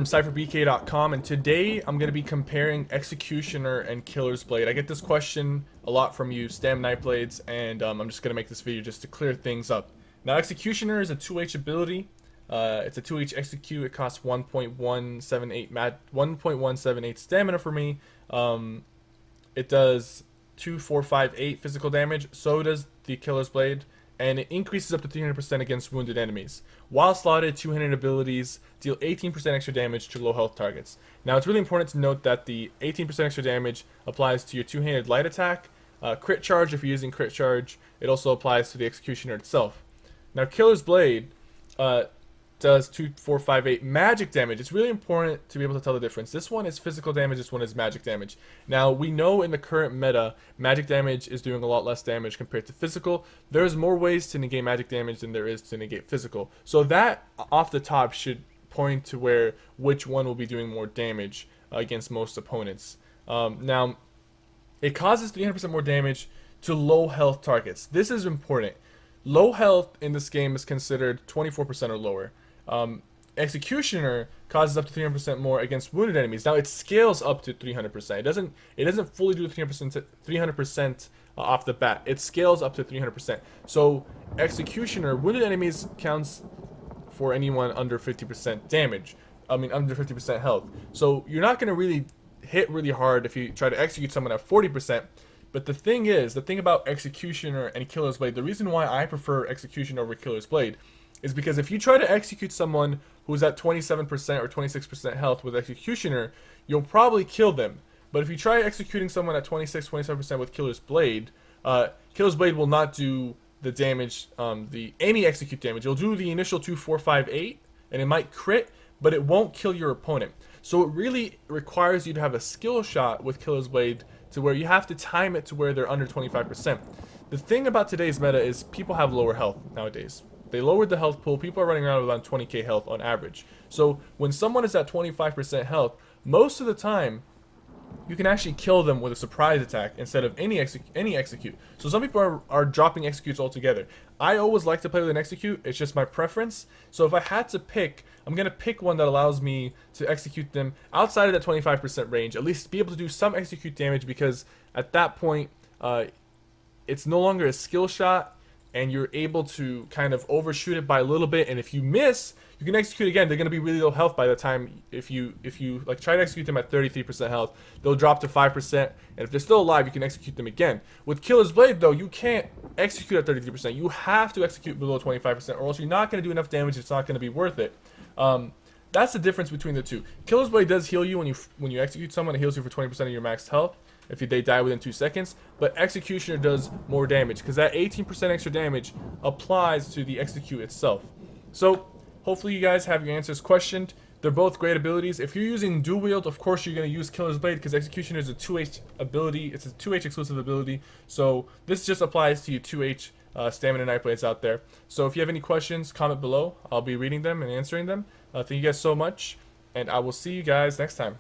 From cypherbk.com, and today I'm going to be comparing Executioner and Killer's Blade. I get this question a lot from you Stam Nightblades, and I'm just going to make this video just to clear things up. Now, Executioner is a 2H ability. It's a 2H execute. It costs 1.178 stamina for me. It does 2, 4, 5, 8 physical damage. So does the Killer's Blade, and it increases up to 300% against wounded enemies. While slotted, two-handed abilities deal 18% extra damage to low health targets. Now, it's really important to note that the 18% extra damage applies to your two-handed light attack, crit charge if you're using crit charge. It also applies to the Executioner itself. Now, Killer's Blade does 2, 4, 5, 8 magic damage. It's really important to be able to tell the difference. This one is physical damage, this one is magic damage. Now, we know in the current meta, magic damage is doing a lot less damage compared to physical. There's more ways to negate magic damage than there is to negate physical. So that, off the top, should point to which one will be doing more damage against most opponents. Now, it causes 300% more damage to low health targets. This is important. Low health in this game is considered 24% or lower. Executioner causes up to 300% more against wounded enemies. Now it scales up to 300%. It doesn't fully do 300% off the bat. It scales up to 300%. So Executioner wounded enemies counts for anyone under 50% damage. Under 50% health. So you're not going to really hit really hard if you try to execute someone at 40%. But the thing about Executioner and Killer's Blade, the reason why I prefer Executioner over Killer's Blade is because if you try to execute someone who's at 27% or 26% health with Executioner, you'll probably kill them. But if you try executing someone at 26, 27% with Killer's Blade will not do the damage, any execute damage. It'll do the initial 2, 4, 5, 8, and it might crit, but it won't kill your opponent. So it really requires you to have a skill shot with Killer's Blade to where you have to time it to where they're under 25%. The thing about today's meta is people have lower health nowadays. They lowered the health pool. People are running around with around 20k health on average. So when someone is at 25% health, most of the time, you can actually kill them with a surprise attack instead of any execute. So some people are dropping executes altogether. I always like to play with an execute. It's just my preference. So if I had to pick, I'm going to pick one that allows me to execute them outside of that 25% range. At least be able to do some execute damage, because at that point, it's no longer a skill shot, and you're able to kind of overshoot it by a little bit. And if you miss, you can execute again. They're going to be really low health by the time. If you like try to execute them at 33% health, they'll drop to 5%, and if they're still alive, you can execute them again. With Killer's Blade though, you can't execute at 33%. You have to execute below 25%, or else you're not going to do enough damage. It's not going to be worth it. That's the difference between the two. Killer's Blade does heal you when you execute someone. It heals you for 20% of your max health if they die within 2 seconds, but Executioner does more damage because that 18% extra damage applies to the execute itself. So hopefully you guys have your answers questioned. They're both great abilities. If you're using dual wield, of course you're going to use Killer's Blade because Executioner is a 2H ability. It's a 2H exclusive ability. So this just applies to you 2H Stamina Nightblades out there. So if you have any questions, comment below. I'll be reading them and answering them. Thank you guys so much, and I will see you guys next time.